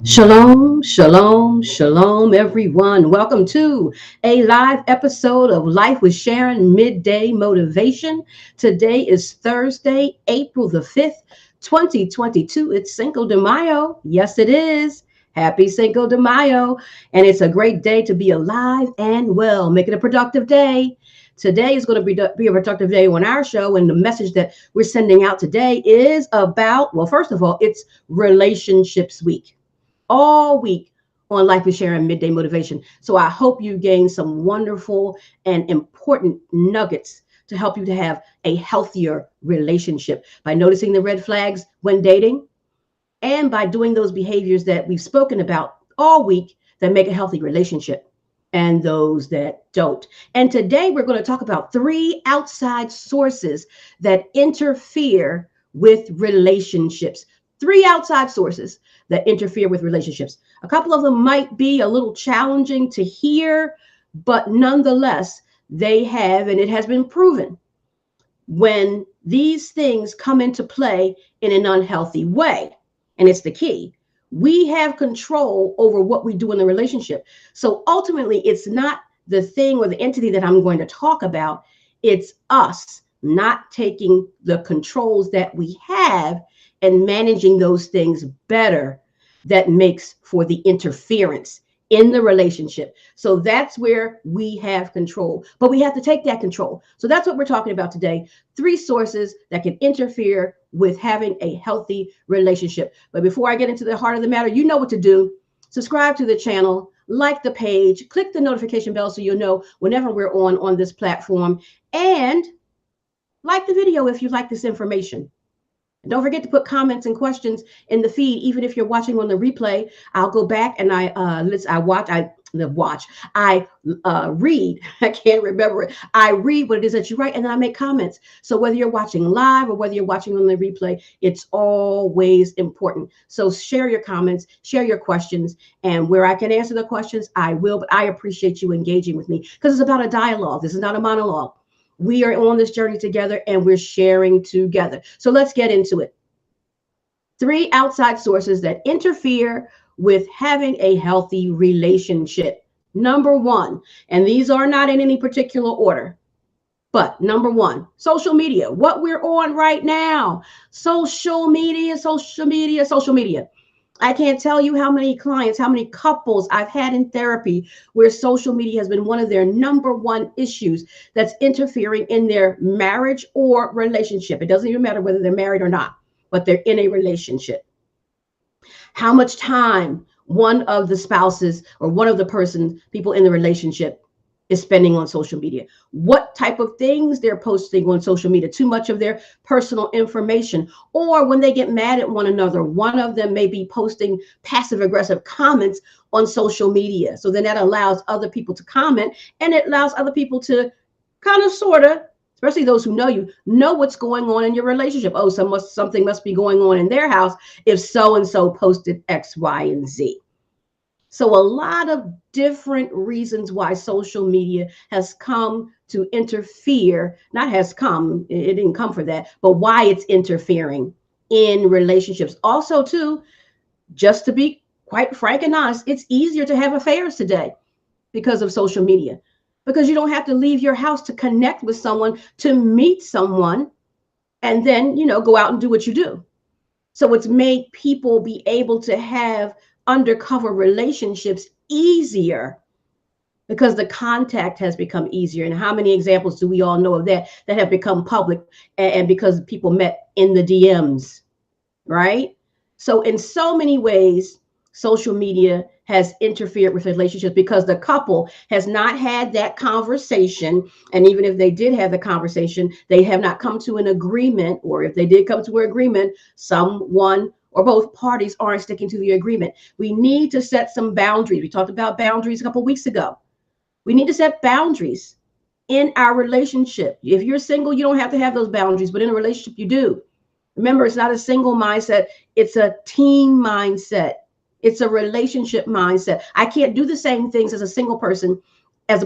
Shalom, shalom, shalom, everyone. Welcome to a live episode of Life with Sharon Midday Motivation. Today is Thursday, April the 5th, 2022. It's Cinco de Mayo. Yes, it is. Happy Cinco de Mayo. And it's a great day to be alive and well. Make it a productive day. Today is going to be a productive day on our show. And the message that we're sending out today is about, well, first of all, it's Relationships Week all week on Life with Sharon Midday Motivation. So I hope you gain some wonderful and important nuggets to help you to have a healthier relationship by noticing the red flags when dating and by doing those behaviors that we've spoken about all week that make a healthy relationship and those that don't. And today we're going to talk about 3 outside sources that interfere with relationships. 3 outside sources that interfere with relationships. A couple of them might be a little challenging to hear, but nonetheless, they have, and it has been proven, when these things come into play in an unhealthy way, and it's the key, we have control over what we do in the relationship. So ultimately, it's not the thing or the entity that I'm going to talk about. It's us not taking the controls that we have and managing those things better that makes for the interference in the relationship. So that's where we have control, but we have to take that control. So that's what we're talking about today. 3 sources that can interfere with having a healthy relationship. But before I get into the heart of the matter, you know what to do. Subscribe to the channel, like the page, click the notification bell so you'll know whenever we're on this platform, and like the video if you like this information. And don't forget to put comments and questions in the feed, even if you're watching on the replay. I'll go back and I read. I can't remember it. I read what it is that you write, and then I make comments. So whether you're watching live or whether you're watching on the replay, it's always important. So share your comments, share your questions, and where I can answer the questions, I will. But I appreciate you engaging with me because it's about a dialogue. This is not a monologue. We are on this journey together and we're sharing together. So let's get into it. 3 outside sources that interfere with having a healthy relationship. Number 1, and these are not in any particular order, but number 1, social media, what we're on right now. Social media, social media, social media. I can't tell you how many clients, how many couples I've had in therapy where social media has been one of their number 1 issues that's interfering in their marriage or relationship. It doesn't even matter whether they're married or not, but they're in a relationship. How much time one of the spouses or one of the people in the relationship is spending on social media, what type of things they're posting on social media, too much of their personal information, or when they get mad at one another, one of them may be posting passive aggressive comments on social media. So then that allows other people to comment, and it allows other people to kind of sort of, especially those who know you, know what's going on in your relationship. Oh, something must be going on in their house if so-and-so posted X, Y, and Z. So a lot of different reasons why social media has come to interfere, not has come, it didn't come for that, but why it's interfering in relationships. Also, too, just to be quite frank and honest, it's easier to have affairs today because of social media, because you don't have to leave your house to connect with someone, to meet someone, and then, go out and do what you do. So it's made people be able to have undercover relationships easier because the contact has become easier. And how many examples do we all know of that have become public and because people met in the DMs, right? So in so many ways, social media has interfered with relationships because the couple has not had that conversation. And even if they did have the conversation, they have not come to an agreement, or if they did come to an agreement, someone or both parties aren't sticking to the agreement. We need to set some boundaries. We talked about boundaries a couple of weeks ago. We need to set boundaries in our relationship. If you're single, you don't have to have those boundaries, but in a relationship, you do. Remember, it's not a single mindset. It's a team mindset. It's a relationship mindset. I can't do the same things as a single person as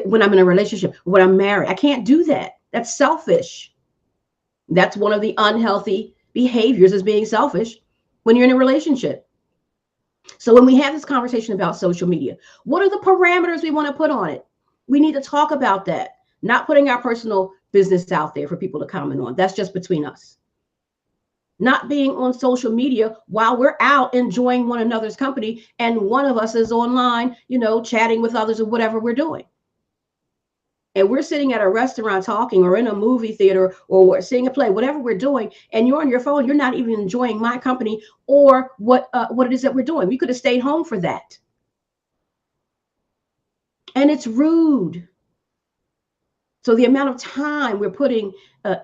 when I'm in a relationship, when I'm married. I can't do that. That's selfish. That's one of the unhealthy behaviors, is being selfish. when you're in a relationship. So when we have this conversation about social media, what are the parameters we want to put on it? We need to talk about that, not putting our personal business out there for people to comment on. That's just between us. Not being on social media while we're out enjoying one another's company and one of us is online, chatting with others or whatever we're doing. And we're sitting at a restaurant talking or in a movie theater or we're seeing a play, whatever we're doing, and you're on your phone, you're not even enjoying my company or what it is that we're doing. We could have stayed home for that. And it's rude. So the amount of time we're putting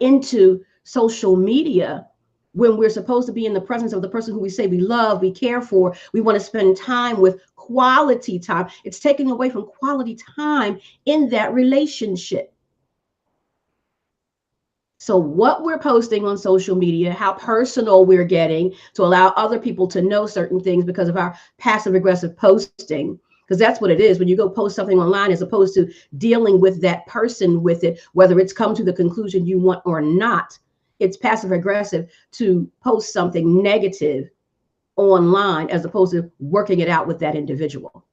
into social media when we're supposed to be in the presence of the person who we say we love, we care for, we want to spend time with, quality time. It's taking away from quality time in that relationship. So what we're posting on social media, how personal we're getting to allow other people to know certain things because of our passive aggressive posting, because that's what it is. When you go post something online, as opposed to dealing with that person with it, whether it's come to the conclusion you want or not, it's passive aggressive to post something negative online as opposed to working it out with that individual.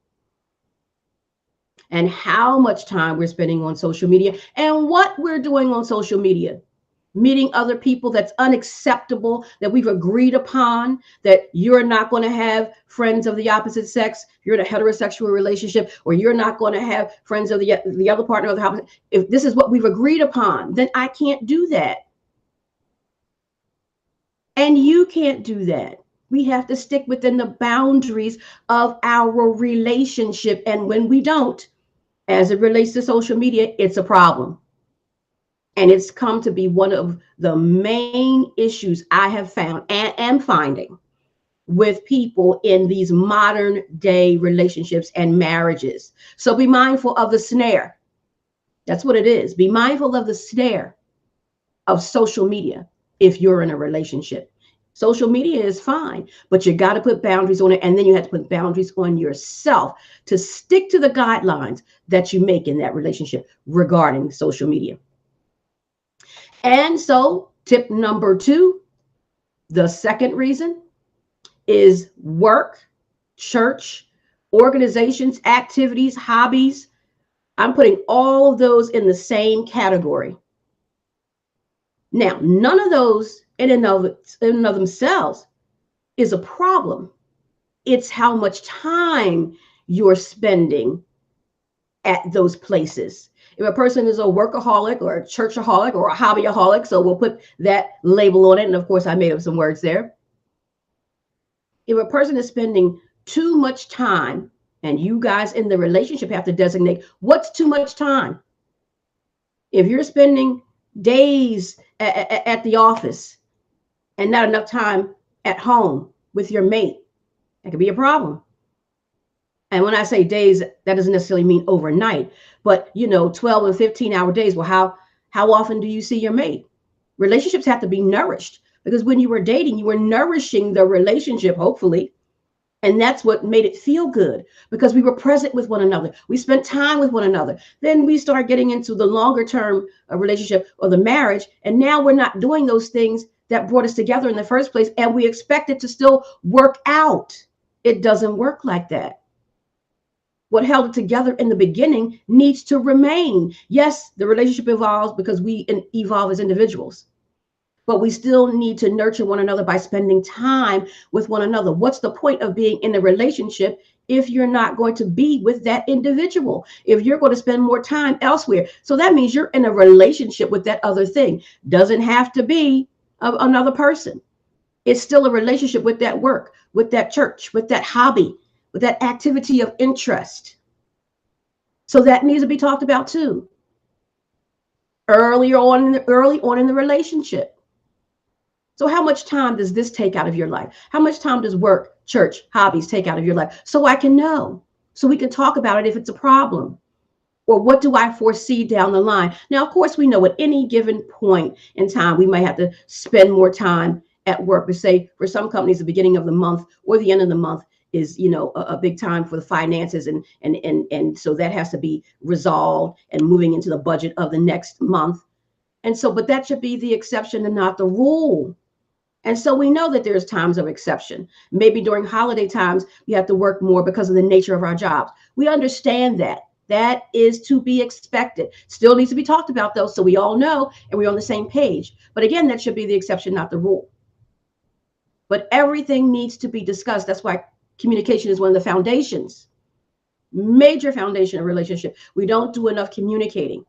And how much time we're spending on social media and what we're doing on social media. Meeting other people that's unacceptable, that we've agreed upon, that you're not going to have friends of the opposite sex, you're in a heterosexual relationship, or you're not going to have friends of the other partner of the opposite. If this is what we've agreed upon, then I can't do that. And you can't do that. We have to stick within the boundaries of our relationship. And when we don't, as it relates to social media, it's a problem. And it's come to be one of the main issues I have found and am finding with people in these modern day relationships and marriages. So be mindful of the snare. That's what it is. Be mindful of the snare of social media if you're in a relationship. Social media is fine, but you got to put boundaries on it. And then you have to put boundaries on yourself to stick to the guidelines that you make in that relationship regarding social media. And so tip number 2, the second reason is work, church, organizations, activities, hobbies. I'm putting all of those in the same category. Now, none of those in and of themselves is a problem. It's how much time you're spending at those places. If a person is a workaholic or a churchaholic or a hobbyaholic, so we'll put that label on it. And of course, I made up some words there. If a person is spending too much time, and you guys in the relationship have to designate what's too much time. If you're spending days at the office and not enough time at home with your mate, that could be a problem. And when I say days, that doesn't necessarily mean overnight, but 12 and 15-hour days. Well, how often do you see your mate? Relationships have to be nourished, because when you were dating, you were nourishing the relationship, hopefully. And that's what made it feel good, because we were present with one another. We spent time with one another. Then we start getting into the longer term relationship or the marriage. And now we're not doing those things that brought us together in the first place. And we expect it to still work out. It doesn't work like that. What held it together in the beginning needs to remain. Yes, the relationship evolves because we evolve as individuals, but we still need to nurture one another by spending time with one another. What's the point of being in a relationship if you're not going to be with that individual, if you're going to spend more time elsewhere? So that means you're in a relationship with that other thing. Doesn't have to be another person. It's still a relationship with that work, with that church, with that hobby, with that activity of interest. So that needs to be talked about too. Early on in the relationship. So how much time does this take out of your life? How much time does work, church, hobbies take out of your life? So I can know, so we can talk about it if it's a problem. Or what do I foresee down the line? Now, of course, we know at any given point in time, we might have to spend more time at work. But say for some companies, the beginning of the month or the end of the month is, a big time for the finances. And so that has to be resolved and moving into the budget of the next month. And so, but that should be the exception and not the rule. And so we know that there's times of exception. Maybe during holiday times, we have to work more because of the nature of our jobs. We understand that. That is to be expected. Still needs to be talked about, though, so we all know and we're on the same page. But again, that should be the exception, not the rule. But everything needs to be discussed. That's why communication is one of the foundations, major foundation of relationship. We don't do enough communicating.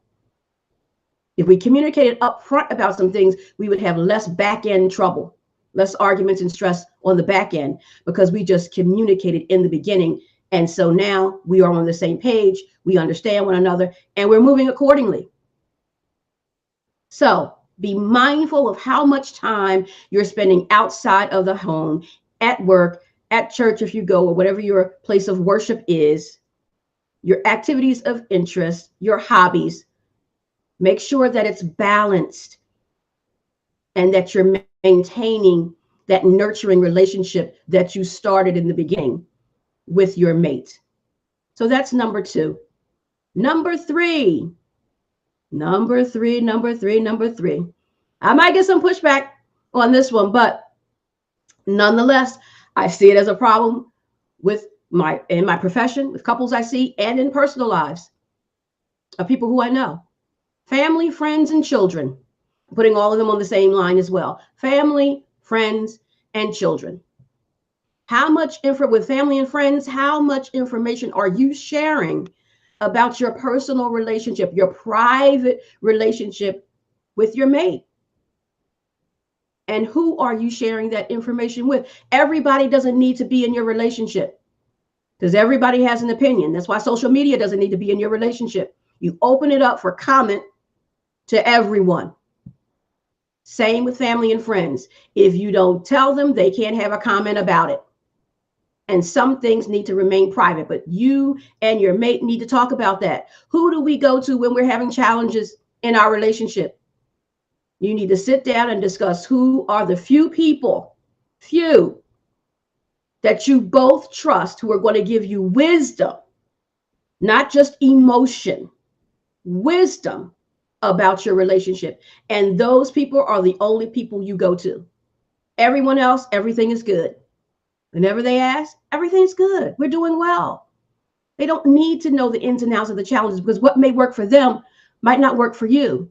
If we communicated up front about some things, we would have less back end trouble, less arguments and stress on the back end, because we just communicated in the beginning. And so now we are on the same page. We understand one another and we're moving accordingly. So be mindful of how much time you're spending outside of the home, at work, at church if you go, or whatever your place of worship is, your activities of interest, your hobbies. Make sure that it's balanced and that you're maintaining that nurturing relationship that you started in the beginning with your mate. So that's number two. Number three. I might get some pushback on this one, but nonetheless, I see it as a problem in my profession, with couples I see, and in personal lives of people who I know. Family, friends, and children. Putting all of them on the same line as well. Family, friends, and children. With family and friends, how much information are you sharing about your personal relationship, your private relationship with your mate? And who are you sharing that information with? Everybody doesn't need to be in your relationship, because everybody has an opinion. That's why social media doesn't need to be in your relationship. You open it up for comment to everyone. Same with family and friends. If you don't tell them, they can't have a comment about it. And some things need to remain private, but you and your mate need to talk about that. Who do we go to when we're having challenges in our relationship? You need to sit down and discuss who are the few people, that you both trust, who are going to give you wisdom, not just emotion, wisdom about your relationship. And those people are the only people you go to. Everyone else, everything is good. Whenever they ask, everything's good. We're doing well. They don't need to know the ins and outs of the challenges, because what may work for them might not work for you.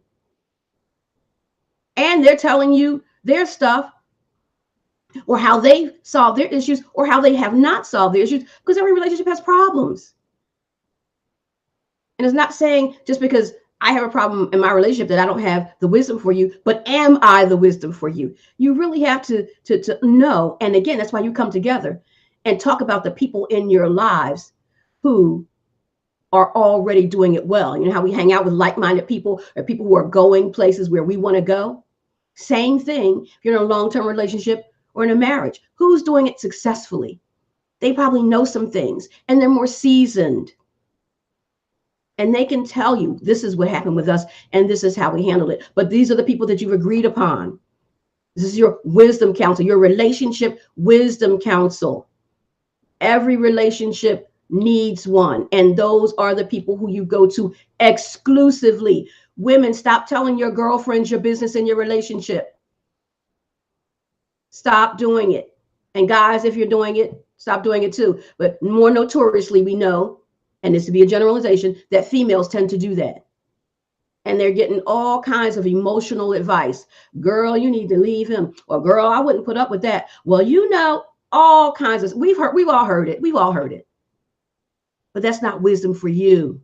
And they're telling you their stuff, or how they solve their issues, or how they have not solved their issues, because every relationship has problems. And it's not saying just because I have a problem in my relationship that I don't have the wisdom for you, but am I the wisdom for you? You really have to know. And again, that's why you come together and talk about the people in your lives who are already doing it well. You know how we hang out with like-minded people, or people who are going places where we want to go? Same thing if you're in a long-term relationship or in a marriage. Who's doing it successfully? They probably know some things and they're more seasoned. And they can tell you, this is what happened with us and this is how we handled it. But these are the people that you've agreed upon. This is your wisdom council, your relationship wisdom council. Every relationship needs one. And those are the people who you go to exclusively. Women, stop telling your girlfriends your business in your relationship. Stop doing it. And guys, if you're doing it, stop doing it too. But more notoriously, we know, and this to be a generalization, that females tend to do that. And they're getting all kinds of emotional advice. Girl, you need to leave him. Or girl, I wouldn't put up with that. Well, all kinds of, we've all heard it. But that's not wisdom for you.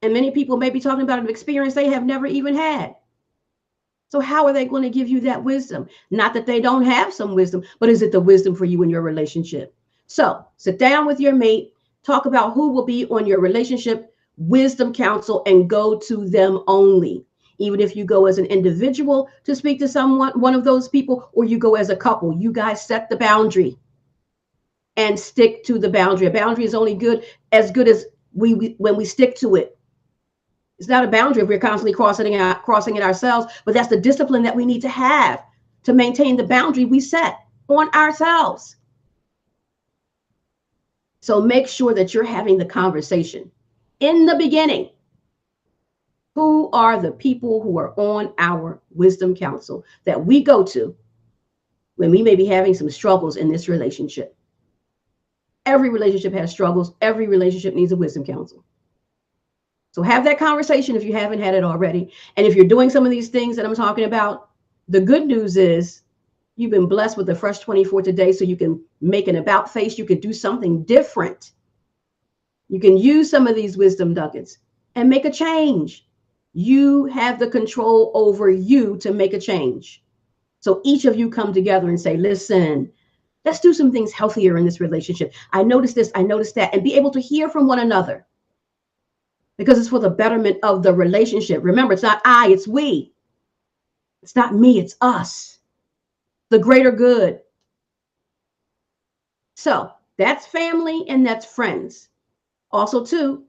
And many people may be talking about an experience they have never even had. So how are they going to give you that wisdom? Not that they don't have some wisdom, but is it the wisdom for you in your relationship? So sit down with your mate, talk about who will be on your relationship wisdom council, and go to them only. Even if you go as an individual to speak to someone, one of those people, or you go as a couple, you guys set the boundary and stick to the boundary. A boundary is only good as when we stick to it. It's not a boundary if we're constantly crossing it ourselves, but that's the discipline that we need to have to maintain the boundary we set on ourselves. So make sure that you're having the conversation in the beginning Who are the people who are on our wisdom council that we go to when we may be having some struggles in this relationship? Every relationship has struggles. Every relationship needs a wisdom council. So have that conversation if you haven't had it already. And if you're doing some of these things that I'm talking about, the good news is you've been blessed with a fresh 24 today, so you can make an about face. You can do something different. You can use some of these wisdom nuggets and make a change. You have the control over you to make a change. So each of you come together and say, listen, let's do some things healthier in this relationship. I noticed this, I noticed that, and be able to hear from one another, because it's for the betterment of the relationship. Remember, it's not I, it's we. It's not me, it's us. The greater good. So that's family and that's friends. Also, too,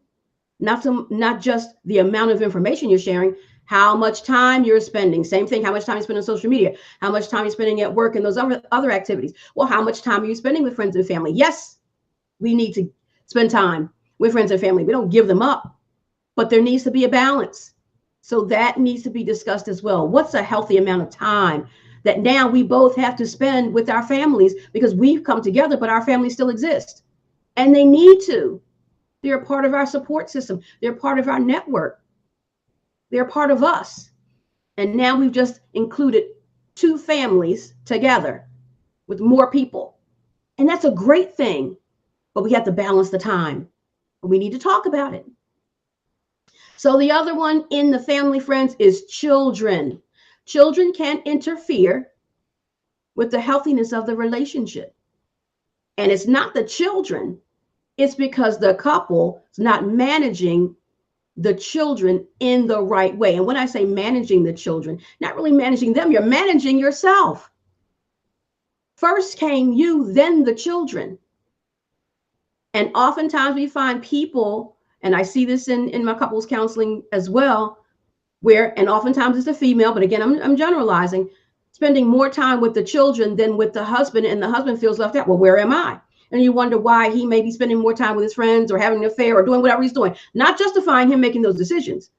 not just the amount of information you're sharing, how much time you're spending. Same thing, how much time you spend on social media, how much time you're spending at work and those other activities. Well, how much time are you spending with friends and family? Yes, we need to spend time with friends and family. We don't give them up, but there needs to be a balance. So that needs to be discussed as well. What's a healthy amount of time that now we both have to spend with our families, because we've come together, but our families still exist and they need to. They're a part of our support system. They're part of our network. They're part of us. And now we've just included 2 families together with more people. And that's a great thing, but we have to balance the time. We need to talk about it. So the other one in the family, friends, is children. Children can interfere with the healthiness of the relationship. And it's not the children, it's because the couple is not managing the children in the right way. And when I say managing the children, not really managing them, you're managing yourself. First came you, then the children. And oftentimes we find people, and I see this in my couples counseling as well, where, and oftentimes it's a female, but again, I'm generalizing, spending more time with the children than with the husband, and the husband feels left out. Well, where am I? And you wonder why he may be spending more time with his friends or having an affair or doing whatever he's doing, not justifying him making those decisions.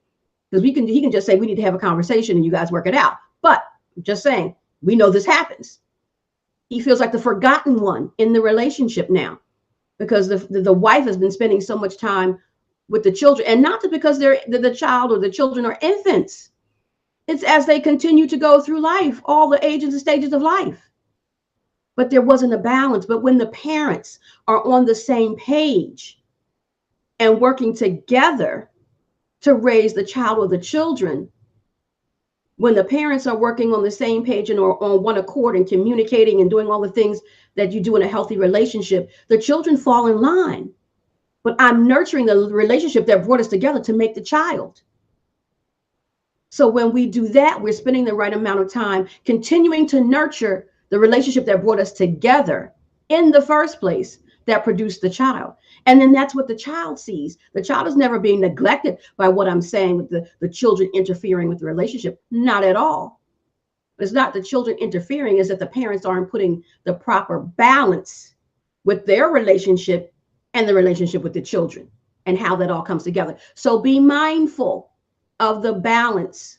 Because he can just say, we need to have a conversation and you guys work it out. But just saying, we know this happens. He feels like the forgotten one in the relationship now, because the wife has been spending so much time with the children, and not because the child or the children are infants. It's as they continue to go through life, all the ages and stages of life. But there wasn't a balance. But when the parents are on the same page and working together to raise the child or the children, when the parents are working on the same page and are on one accord and communicating and doing all the things that you do in a healthy relationship, the children fall in line. But I'm nurturing the relationship that brought us together to make the child. So when we do that, we're spending the right amount of time continuing to nurture the relationship that brought us together in the first place, that produced the child. And then that's what the child sees. The child is never being neglected by what I'm saying with the children interfering with the relationship. Not at all. It's not the children interfering, it's that the parents aren't putting the proper balance with their relationship and the relationship with the children and how that all comes together. So be mindful of the balance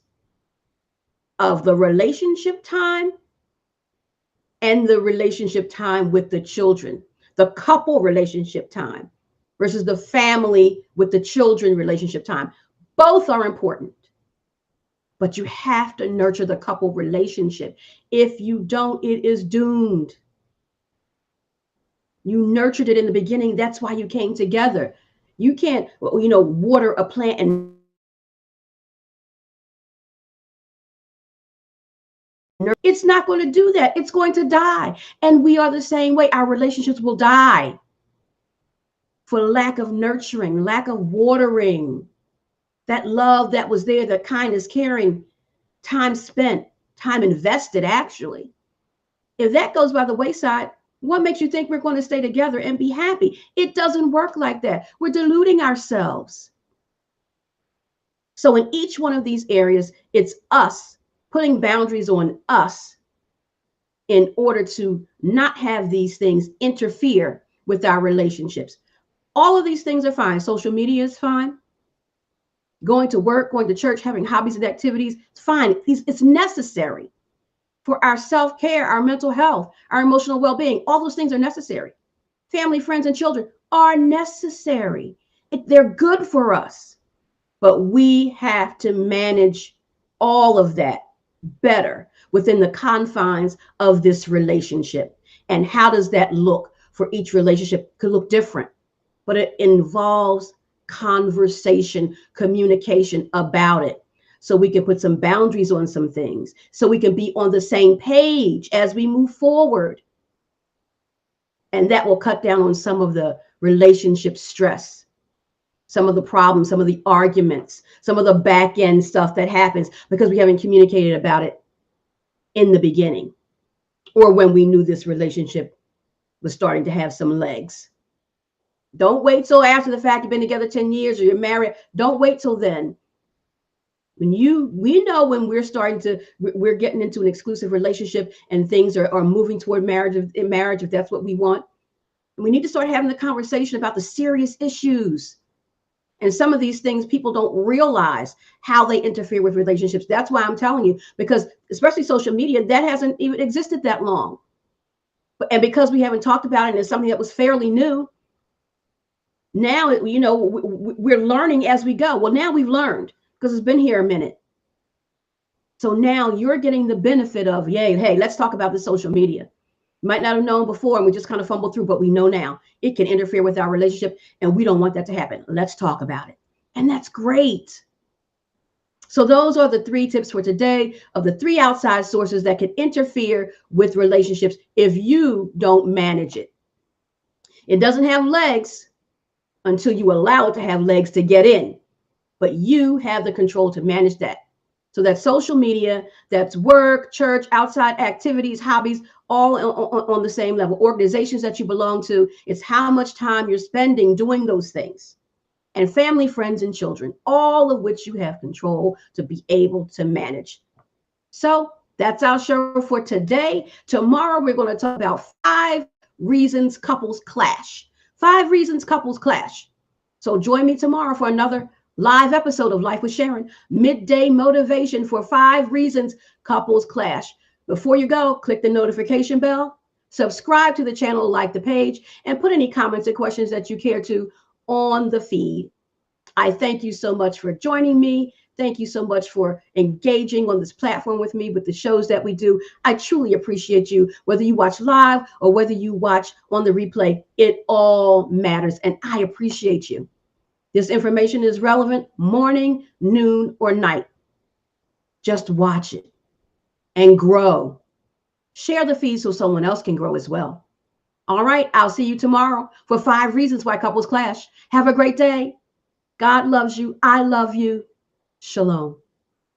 of the relationship time and the relationship time with the children, the couple relationship time versus the family with the children relationship time. Both are important, but you have to nurture the couple relationship. If you don't, it is doomed. You nurtured it in the beginning. That's why you came together. You can't, water a plant and it's not going to do that. It's going to die. And we are the same way. Our relationships will die for lack of nurturing, lack of watering. That love that was there, that kindness, caring, time spent, time invested, actually. If that goes by the wayside, what makes you think we're going to stay together and be happy? It doesn't work like that. We're deluding ourselves. So in each one of these areas, it's us putting boundaries on us in order to not have these things interfere with our relationships. All of these things are fine. Social media is fine. Going to work, going to church, having hobbies and activities, it's fine. It's necessary for our self-care, our mental health, our emotional well-being. All those things are necessary. Family, friends, and children are necessary. They're good for us, but we have to manage all of that better within the confines of this relationship. And how does that look for each relationship? Could look different, but it involves conversation, communication about it. So we can put some boundaries on some things, so we can be on the same page as we move forward. And that will cut down on some of the relationship stress, some of the problems, some of the arguments, some of the back end stuff that happens because we haven't communicated about it in the beginning, or when we knew this relationship was starting to have some legs. Don't wait till after the fact you've been together 10 years or you're married. Don't wait till then. We know when we're getting into an exclusive relationship and things are moving toward marriage, if that's what we want. And we need to start having the conversation about the serious issues. And some of these things people don't realize how they interfere with relationships. That's why I'm telling you, because especially social media, that hasn't even existed that long. And because we haven't talked about it, and it's something that was fairly new, now, we're learning as we go. Well, now we've learned because it's been here a minute. So now you're getting the benefit of, hey, let's talk about the social media. You might not have known before, and we just kind of fumbled through, but we know now it can interfere with our relationship, and we don't want that to happen. Let's talk about it. And that's great. So those are the 3 tips for today of the 3 outside sources that can interfere with relationships if you don't manage it. It doesn't have legs until you allow it to have legs to get in, but you have the control to manage that. So that's social media, that's work, church, outside activities, hobbies, all on the same level. Organizations that you belong to, it's how much time you're spending doing those things. And family, friends, and children, all of which you have control to be able to manage. So that's our show for today. Tomorrow, we're going to talk about 5 reasons couples clash. 5 reasons couples clash. So join me tomorrow for another live episode of Life with Sharon, midday motivation for 5 reasons couples clash. Before you go, click the notification bell, subscribe to the channel, like the page, and put any comments or questions that you care to on the feed. I thank you so much for joining me. Thank you so much for engaging on this platform with me with the shows that we do. I truly appreciate you, whether you watch live or whether you watch on the replay. It all matters, and I appreciate you. This information is relevant morning, noon, or night. Just watch it and grow. Share the feed so someone else can grow as well. All right, I'll see you tomorrow for 5 reasons why couples clash. Have a great day. God loves you. I love you. Shalom.